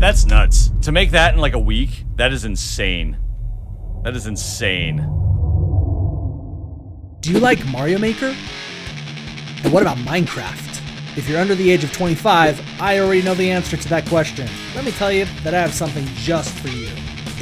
That's nuts. To make that in like a week, that is insane. That is insane. Do you like Mario Maker? And what about Minecraft? If you're under the age of 25, I already know the answer to that question. Let me tell you that I have something just for you.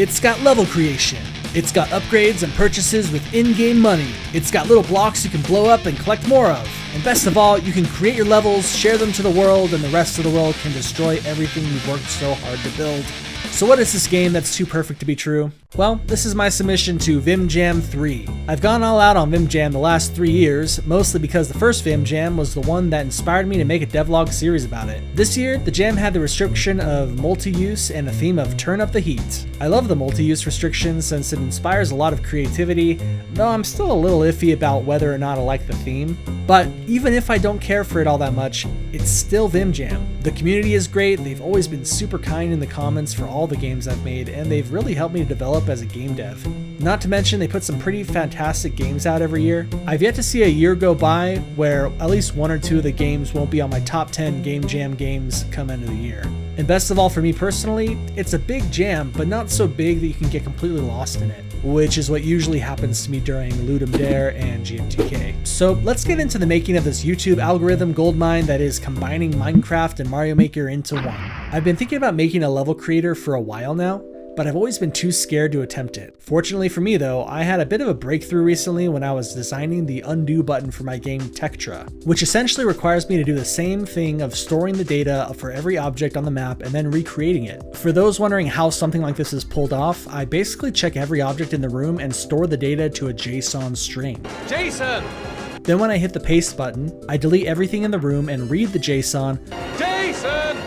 It's got level creation. It's got upgrades and purchases with in-game money. It's got little blocks you can blow up and collect more of. And best of all, you can create your levels, share them to the world, and the rest of the world can destroy everything you've worked so hard to build. So what is this game that's too perfect to be true? Well, this is my submission to Vimjam 3. I've gone all out on Vimjam the last 3 years, mostly because the first Vimjam was the one that inspired me to make a devlog series about it. This year, the jam had the restriction of multi-use and a theme of turn up the heat. I love the multi-use restriction since it inspires a lot of creativity, though I'm still a little iffy about whether or not I like the theme. But even if I don't care for it all that much, it's still Vimjam. The community is great, they've always been super kind in the comments for all the games I've made, and they've really helped me to develop as a game dev. Not to mention they put some pretty fantastic games out every year. I've yet to see a year go by where at least 1 or 2 of the games won't be on my top 10 Game Jam games come end of the year. And best of all for me personally, it's a big jam, but not so big that you can get completely lost in it, which is what usually happens to me during Ludum Dare and GMTK. So let's get into the making of this YouTube algorithm goldmine that is combining Minecraft and Mario Maker into one. I've been thinking about making a level creator for a while now, but I've always been too scared to attempt it. Fortunately for me though, I had a bit of a breakthrough recently when I was designing the undo button for my game Tektra, which essentially requires me to do the same thing of storing the data for every object on the map and then recreating it. For those wondering how something like this is pulled off, I basically check every object in the room and store the data to a JSON string. Jason! Then when I hit the paste button, I delete everything in the room and read the JSON, Jason!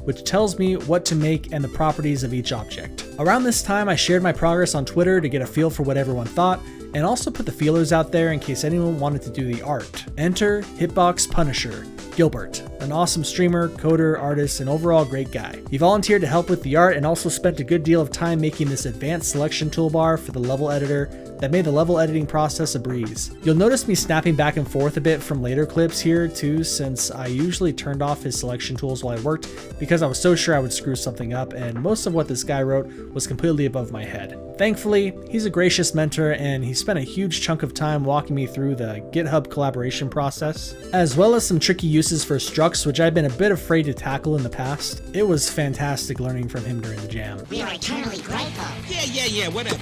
which tells me what to make and the properties of each object. Around this time, I shared my progress on Twitter to get a feel for what everyone thought, and also put the feelers out there in case anyone wanted to do the art. Enter Hitbox Punisher, Gilbert, an awesome streamer, coder, artist, and overall great guy. He volunteered to help with the art and also spent a good deal of time making this advanced selection toolbar for the level editor that made the level editing process a breeze. You'll notice me snapping back and forth a bit from later clips here too, since I usually turned off his selection tools while I worked because I was so sure I would screw something up, and most of what this guy wrote was completely above my head. Thankfully, he's a gracious mentor and he spent a huge chunk of time walking me through the GitHub collaboration process, as well as some tricky uses for structs which I've been a bit afraid to tackle in the past. It was fantastic learning from him during the jam. We are eternally grateful. Yeah, whatever.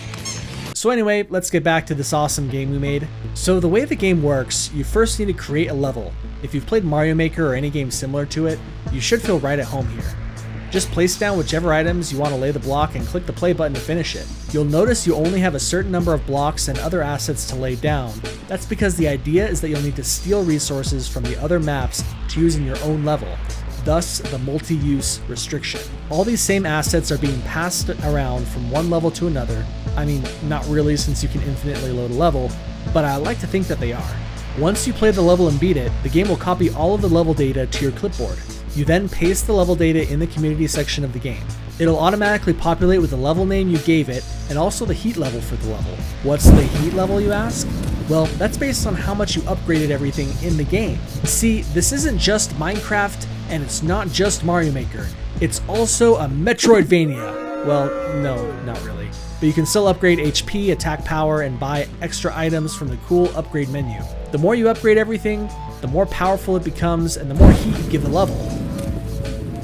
So anyway, let's get back to this awesome game we made. So the way the game works, you first need to create a level. If you've played Mario Maker or any game similar to it, you should feel right at home here. Just place down whichever items you want to lay the block and click the play button to finish it. You'll notice you only have a certain number of blocks and other assets to lay down. That's because the idea is that you'll need to steal resources from the other maps to use in your own level. Thus, the multi-use restriction. All these same assets are being passed around from one level to another. I mean, not really since you can infinitely load a level, but I like to think that they are. Once you play the level and beat it, the game will copy all of the level data to your clipboard. You then paste the level data in the community section of the game. It'll automatically populate with the level name you gave it and also the heat level for the level. What's the heat level, you ask? Well, that's based on how much you upgraded everything in the game. See, this isn't just Minecraft and it's not just Mario Maker. It's also a Metroidvania. Well, no, not really. But you can still upgrade HP, attack power, and buy extra items from the cool upgrade menu. The more you upgrade everything, the more powerful it becomes and the more heat you give the level.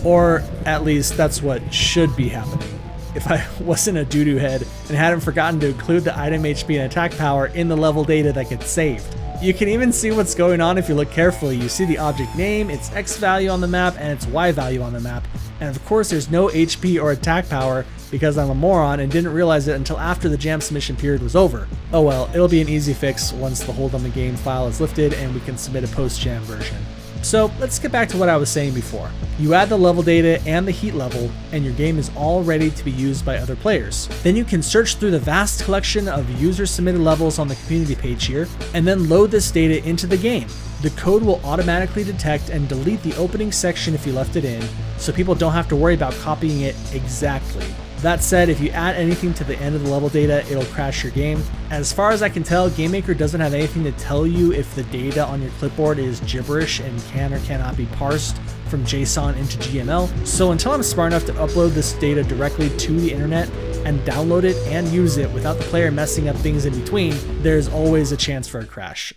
Or at least that's what should be happening. If I wasn't a doo-doo head and hadn't forgotten to include the item HP and attack power in the level data that gets saved. You can even see what's going on if you look carefully. You see the object name, its X value on the map, and its Y value on the map. And of course there's no HP or attack power because I'm a moron and didn't realize it until after the jam submission period was over. Oh well, it'll be an easy fix once the hold on the game file is lifted and we can submit a post-jam version. So let's get back to what I was saying before. You add the level data and the heat level, and your game is all ready to be used by other players. Then you can search through the vast collection of user-submitted levels on the community page here, and then load this data into the game. The code will automatically detect and delete the opening section if you left it in, so people don't have to worry about copying it exactly. That said, if you add anything to the end of the level data, it'll crash your game. As far as I can tell, GameMaker doesn't have anything to tell you if the data on your clipboard is gibberish and can or cannot be parsed from JSON into GML. So until I'm smart enough to upload this data directly to the internet and download it and use it without the player messing up things in between, there's always a chance for a crash.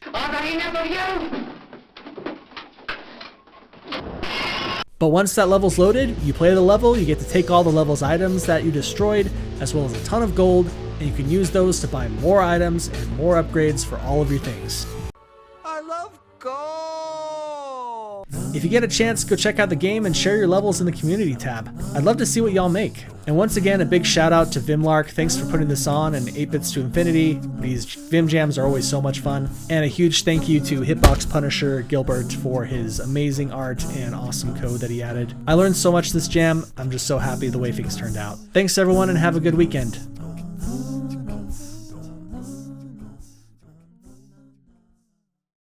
But once that level's loaded, you play the level, you get to take all the level's items that you destroyed, as well as a ton of gold, and you can use those to buy more items and more upgrades for all of your things. I love gold! If you get a chance, go check out the game and share your levels in the community tab. I'd love to see what y'all make. And once again, a big shout out to Vimlark. Thanks for putting this on, and 8-Bits to Infinity. These Vimjams are always so much fun. And a huge thank you to Hitbox Punisher Gilbert for his amazing art and awesome code that he added. I learned so much this jam. I'm just so happy the way things turned out. Thanks everyone, and have a good weekend.